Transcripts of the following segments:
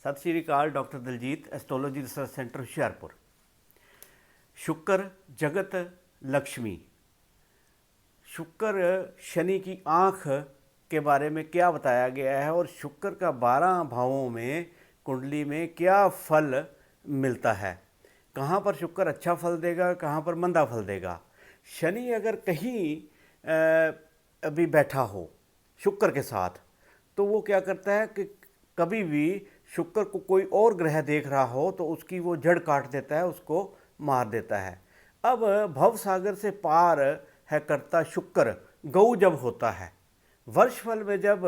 सत श्री अकाल। Doctor Daljit, astrology research centre Hoshiarpur. शुक्र जगत लक्ष्मी। शुक्र शनि की आँख के बारे में क्या बताया गया है और शुक्र का 12 भावों में कुंडली में क्या फल मिलता है, कहाँ पर शुक्र अच्छा फल देगा, कहाँ पर मंदा फल देगा। शनि अगर कहीं अभी बैठा हो शुक्र के साथ तो वो क्या करता है कि कभी भी शुक्र को कोई और ग्रह देख रहा हो तो उसकी वो जड़ काट देता है, उसको मार देता है। अब भव सागर से पार है करता शुक्र गौ जब होता है, वर्षफल में जब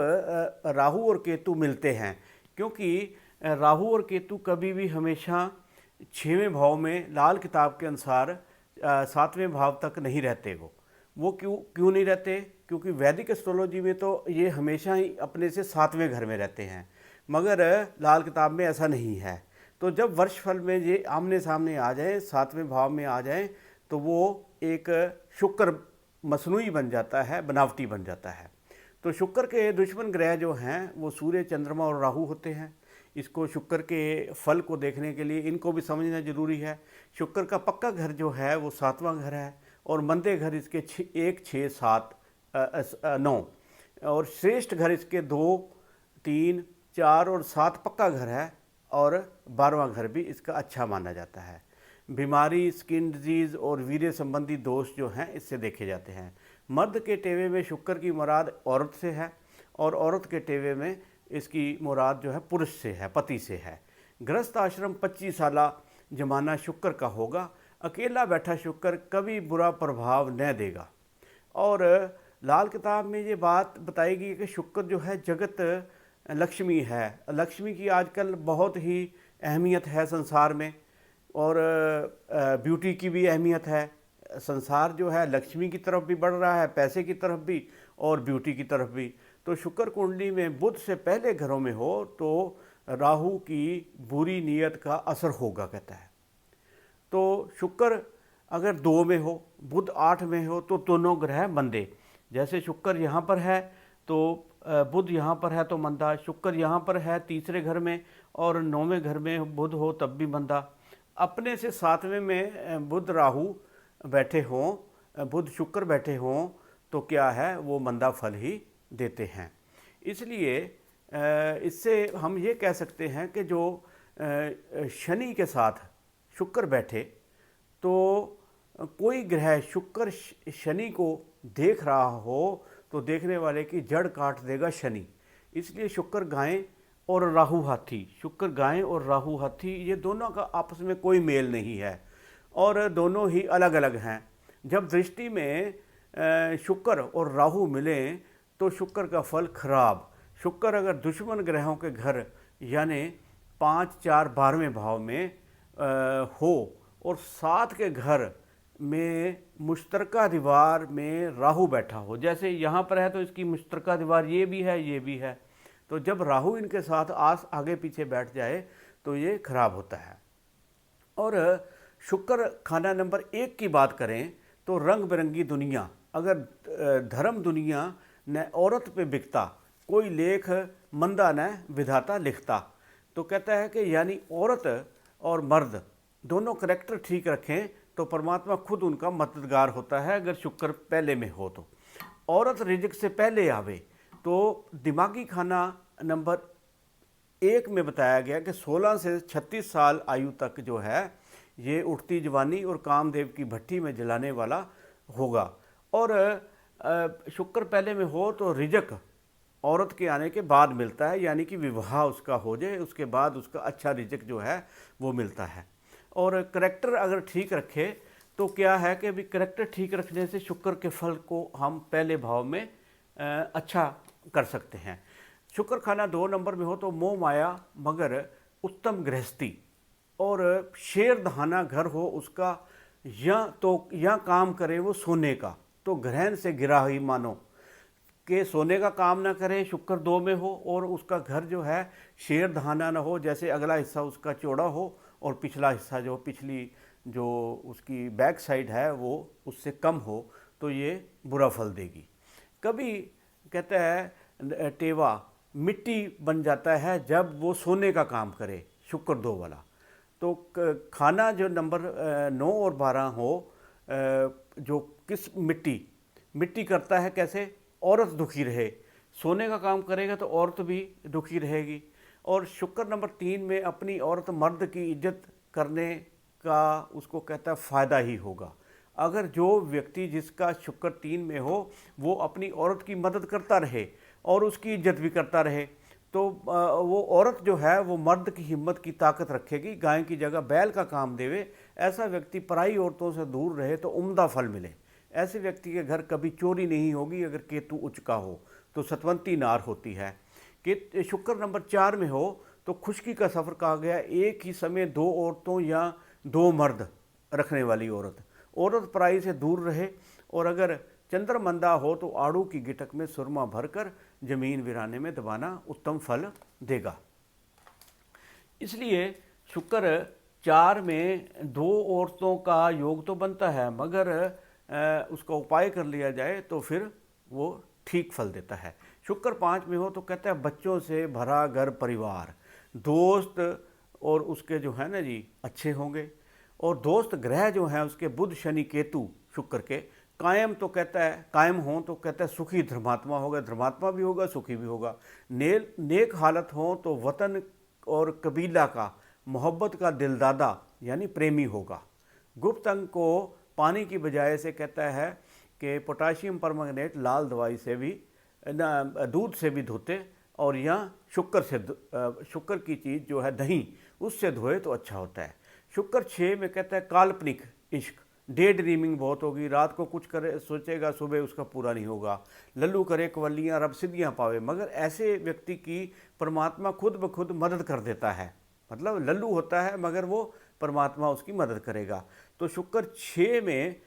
राहु और केतु मिलते हैं, क्योंकि राहु और केतु कभी भी हमेशा 6वें भाव में लाल किताब के अनुसार 7वें भाव तक नहीं रहते। वो क्यों क्यों नहीं रहते? क्योंकि वैदिक एस्ट्रोलॉजी में तो ये हमेशा ही अपने से 7वें घर में रहते हैं, मगर लाल किताब में ऐसा नहीं है। तो जब वर्षफल में ये आमने सामने आ जाएं, 7वें भाव में आ जाएं, तो वो एक शुक्र मसनूई बन जाता है, बनावटी बन जाता है। तो शुक्र के दुश्मन ग्रह जो हैं वो सूर्य, चंद्रमा और राहु होते हैं। इसको शुक्र के फल को देखने के लिए इनको भी समझना जरूरी है। शुक्र का पक्का घर जो है वो 7वां घर है और मंदे घर इसके 1, 6, 7, 9 और श्रेष्ठ घर इसके 2, 3, 4 और 7 पक्का घर है और 12वां घर भी इसका अच्छा माना जाता है। बीमारी, स्किन डिजीज़ और वीर्य संबंधी दोष जो हैं इससे देखे जाते हैं। मर्द के टेवे में शुक्र की मुराद औरत से है और औरत के टेवे में इसकी मुराद जो है पुरुष से है, पति से है। गृहस्थ आश्रम 25 साल जमाना शुक्र का होगा। अकेला बैठा शुक्र कभी बुरा प्रभाव न देगा। और लाल किताब में ये बात बताई गई कि शुक्र जो है जगत लक्ष्मी है। लक्ष्मी की आजकल बहुत ही अहमियत है संसार में और ब्यूटी की भी अहमियत है। संसार जो है लक्ष्मी की तरफ भी बढ़ रहा है, पैसे की तरफ भी और ब्यूटी की तरफ भी। तो शुक्र कुंडली में बुध से पहले घरों में हो तो राहु की बुरी नीयत का असर होगा, कहता है। तो शुक्र अगर 2 में हो, बुध 8 में हो तो दोनों ग्रह मंदे। जैसे शुक्र यहाँ पर है तो बुध यहाँ पर है तो मंदा, शुक्र यहाँ पर है तीसरे घर में और 9वें घर में बुध हो तब भी मंदा। अपने से 7वें में बुध राहु बैठे हों, बुध शुक्र बैठे हों तो क्या है, वो मंदा फल ही देते हैं। इसलिए इससे हम ये कह सकते हैं कि जो शनि के साथ शुक्र बैठे तो कोई ग्रह शुक्र शनि को देख रहा हो तो देखने वाले की जड़ काट देगा शनि। इसलिए शुक्र गाय और राहु हाथी, शुक्र गाय और राहु हाथी, ये दोनों का आपस में कोई मेल नहीं है और दोनों ही अलग अलग हैं। जब दृष्टि में शुक्र और राहु मिलें तो शुक्र का फल खराब। शुक्र अगर दुश्मन ग्रहों के घर यानी 5, 4, 12वें भाव में हो और 7 के घर में मुश्तरका दीवार में राहु बैठा हो, जैसे यहाँ पर है तो इसकी मुश्तरका दीवार ये भी है, ये भी है, तो जब राहु इनके साथ आगे पीछे बैठ जाए तो ये खराब होता है। और शुक्र खाना नंबर 1 की बात करें तो रंग बिरंगी दुनिया। अगर धर्म दुनिया न औरत पे बिकता, कोई लेख मंदा न विधाता लिखता, तो कहता है कि यानी औरत और मर्द दोनों करैक्टर ठीक रखें तो परमात्मा खुद उनका मददगार होता है। अगर शुक्र पहले में हो तो औरत रिजिक से पहले आवे तो दिमागी खाना नंबर 1 में बताया गया कि 16 से 36 साल आयु तक जो है ये उठती जवानी और कामदेव की भट्टी में जलाने वाला होगा। और शुक्र पहले में हो तो रिजक औरत के आने के बाद मिलता है, यानी कि विवाह उसका हो जाए उसके बाद उसका अच्छा रिजक जो है वो मिलता है। और करैक्टर अगर ठीक रखे तो क्या है कि अभी करैक्टर ठीक रखने से शुक्र के फल को हम पहले भाव में अच्छा कर सकते हैं। शुक्र खाना 2 नंबर में हो तो मोह माया मगर उत्तम गृहस्थी और शेर दहाना घर हो उसका, या काम करे वो सोने का, तो ग्रहण से गिरा ही मानो कि सोने का काम ना करे, शुक्र 2 में हो और उसका घर जो है शेर दहाना ना हो, जैसे अगला हिस्सा उसका चौड़ा हो और पिछला हिस्सा जो पिछली जो उसकी बैक साइड है वो उससे कम हो, तो ये बुरा फल देगी। कभी कहता है टेवा मिट्टी बन जाता है जब वो सोने का काम करे, शुक्र 2 वाला। तो खाना जो नंबर 9 और 12 हो, जो किस मिट्टी मिट्टी करता है कैसे, औरत दुखी रहे, सोने का काम करेगा तो औरत भी दुखी रहेगी। और शुक्र नंबर 3 में अपनी औरत मर्द की इज्जत करने का उसको कहता है फ़ायदा ही होगा। अगर जो व्यक्ति जिसका शुक्र 3 में हो वो अपनी औरत की मदद करता रहे और उसकी इज्जत भी करता रहे, तो वो औरत जो है वो मर्द की हिम्मत की ताकत रखेगी, गाय की जगह बैल का काम देवे। ऐसा व्यक्ति पराई औरतों से दूर रहे तो उम्दा फल मिले। ऐसे व्यक्ति के घर कभी चोरी नहीं होगी अगर केतु उच्च का हो, तो सतवंती नार होती है। कि शुक्र नंबर 4 में हो तो खुशकी का सफ़र कहा गया, एक ही समय 2 औरतों या 2 मर्द रखने वाली औरत पराई से दूर रहे। और अगर चंद्रमंदा हो तो आड़ू की गिटक में सुरमा भरकर जमीन वीराने में दबाना उत्तम फल देगा। इसलिए शुक्र 4 में 2 औरतों का योग तो बनता है, मगर उसका उपाय कर लिया जाए तो फिर वो ठीक फल देता है। शुक्र 5 में हो तो कहता है बच्चों से भरा घर परिवार, दोस्त और उसके जो है ना जी अच्छे होंगे। और दोस्त ग्रह जो हैं उसके बुध शनि केतु शुक्र के कायम, तो कहता है कायम हो तो कहता है सुखी धर्मात्मा होगा, धर्मात्मा भी होगा सुखी भी होगा। नेक हालत हो तो वतन और कबीला का मोहब्बत का दिलदादा यानी प्रेमी होगा। गुप्त अंग को पानी की बजाय से कहता है कि पोटाशियम परमंगनेट लाल दवाई से भी दूध से भी धोते, और यहाँ शुक्र की चीज़ जो है दही उससे धोए तो अच्छा होता है। शुक्र 6 में कहता है काल्पनिक इश्क, डे ड्रीमिंग बहुत होगी, रात को कुछ करे सोचेगा सुबह उसका पूरा नहीं होगा। लल्लू करे कवलियाँ रब सिद्धियाँ पावे, मगर ऐसे व्यक्ति की परमात्मा खुद ब खुद मदद कर देता है। मतलब लल्लू होता है मगर वो परमात्मा उसकी मदद करेगा। तो शुक्र 6 में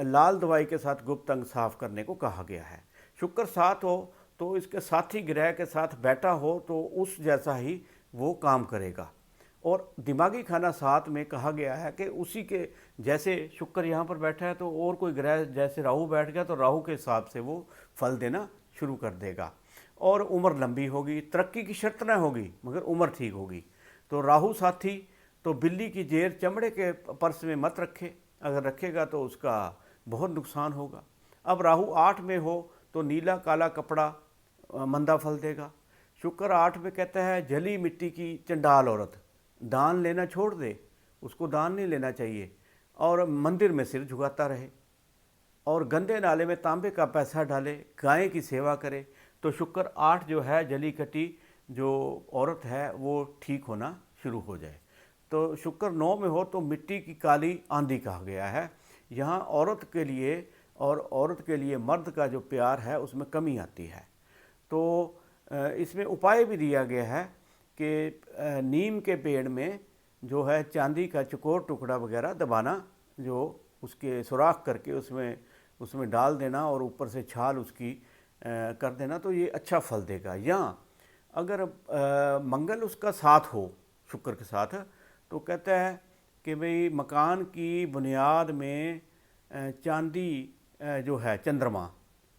लाल दवाई के साथ गुप्त अंग साफ करने को कहा गया है। शुक्र 7 हो तो इसके साथी ग्रह के साथ बैठा हो तो उस जैसा ही वो काम करेगा। और दिमागी खाना 7 में कहा गया है कि उसी के जैसे शुक्र यहाँ पर बैठा है तो और कोई ग्रह जैसे राहु बैठ गया तो राहु के हिसाब से वो फल देना शुरू कर देगा। और उम्र लंबी होगी, तरक्की की शर्त ना होगी मगर उम्र ठीक होगी। तो राहु साथी तो बिल्ली की जेर चमड़े के पर्स में मत रखे, अगर रखेगा तो उसका बहुत नुकसान होगा। अब राहु 8 में हो तो नीला काला कपड़ा मंदा फल देगा। शुक्र 8 में कहता है जली मिट्टी की चंडाल औरत दान लेना छोड़ दे, उसको दान नहीं लेना चाहिए, और मंदिर में सिर झुकाता रहे, और गंदे नाले में तांबे का पैसा डाले, गाय की सेवा करे। तो शुक्र 8 जो है जली कटी जो औरत है वो ठीक होना शुरू हो जाए। तो शुक्र 9 में हो तो मिट्टी की काली आंधी कहा गया है। यहाँ औरत के लिए और औरत के लिए मर्द का जो प्यार है उसमें कमी आती है। तो इसमें उपाय भी दिया गया है कि नीम के पेड़ में जो है चांदी का चकोर टुकड़ा वगैरह दबाना, जो उसके सुराख करके उसमें डाल देना और ऊपर से छाल उसकी कर देना, तो ये अच्छा फल देगा। या अगर मंगल उसका साथ हो शुक्र के साथ, तो कहता है कि भाई मकान की बुनियाद में चांदी जो है चंद्रमा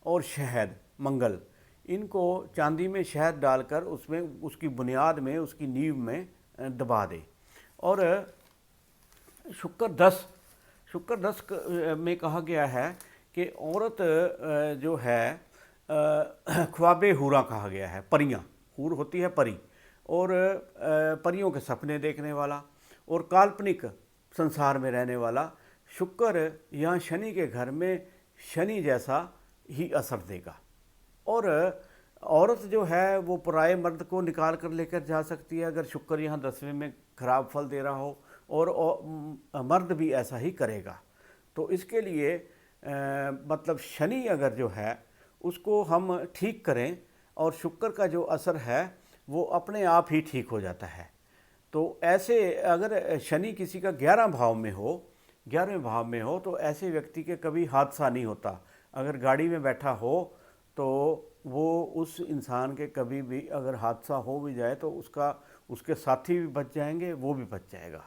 और शहद मंगल, इनको चांदी में शहद डालकर उसमें उसकी बुनियाद में उसकी नींव में दबा दे। और शुक्र 10 में कहा गया है कि औरत जो है ख्वाबे हूरा कहा गया है, परियां, हूर होती है परी, और परियों के सपने देखने वाला और काल्पनिक संसार में रहने वाला। शुक्र यहाँ शनि के घर में शनि जैसा ही असर देगा। और औरत जो है वो पराये मर्द को निकाल कर लेकर जा सकती है अगर शुक्र यहाँ 10वें में खराब फल दे रहा हो, और मर्द भी ऐसा ही करेगा। तो इसके लिए मतलब शनि अगर जो है उसको हम ठीक करें और शुक्र का जो असर है वो अपने आप ही ठीक हो जाता है। तो ऐसे अगर शनि किसी का 11वें भाव में हो तो ऐसे व्यक्ति के कभी हादसा नहीं होता। अगर गाड़ी में बैठा हो तो वो उस इंसान के कभी भी अगर हादसा हो भी जाए तो उसके साथी भी बच जाएंगे, वो भी बच जाएगा।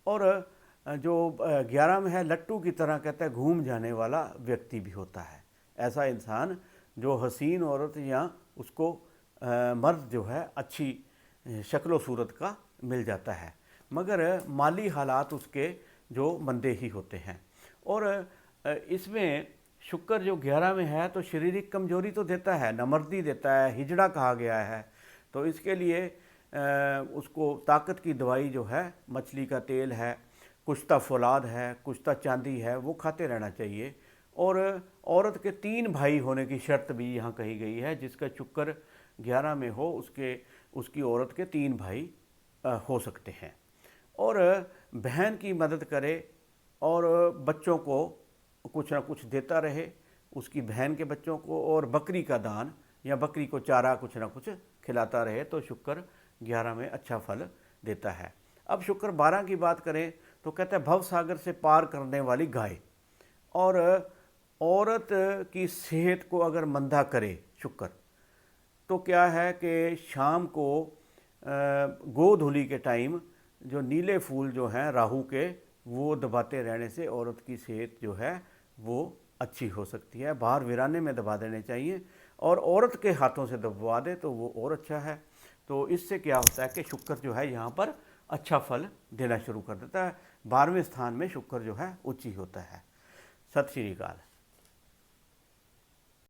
और जो 11 में है लट्टू की तरह कहता है घूम जाने वाला व्यक्ति भी होता है। ऐसा इंसान जो हसीन औरत या उसको मर्द जो है अच्छी शक्ल सूरत का मिल जाता है, मगर माली हालात उसके जो मंदे ही होते हैं। और इसमें शुक्र जो 11 में है तो शारीरिक कमजोरी तो देता है, नमर्दी देता है, हिजड़ा कहा गया है। तो इसके लिए उसको ताकत की दवाई जो है मछली का तेल है, कुश्ता फौलाद है, कुश्ता चांदी है, वो खाते रहना चाहिए। और औरत के 3 भाई होने की शर्त भी यहाँ कही गई है, जिसका शुक्र 11 में हो उसकी औरत के 3 भाई हो सकते हैं। और बहन की मदद करे और बच्चों को कुछ ना कुछ देता रहे, उसकी बहन के बच्चों को, और बकरी का दान या बकरी को चारा कुछ ना कुछ खिलाता रहे, तो शुक्र 11 में अच्छा फल देता है। अब शुक्र 12 की बात करें तो कहता है भव सागर से पार करने वाली गाय। और औरत की सेहत को अगर मंदा करे शुक्र, तो क्या है कि शाम को गोधूली के टाइम जो नीले फूल जो हैं राहु के, वो दबाते रहने से औरत की सेहत जो है वो अच्छी हो सकती है। बाहर वीराने में दबा देने चाहिए, और औरत के हाथों से दबवा दे तो वो और अच्छा है। तो इससे क्या होता है कि शुक्र जो है यहाँ पर अच्छा फल देना शुरू कर देता है। 12वें स्थान में शुक्र जो है उच्च ही होता है। सत श्री अकाल।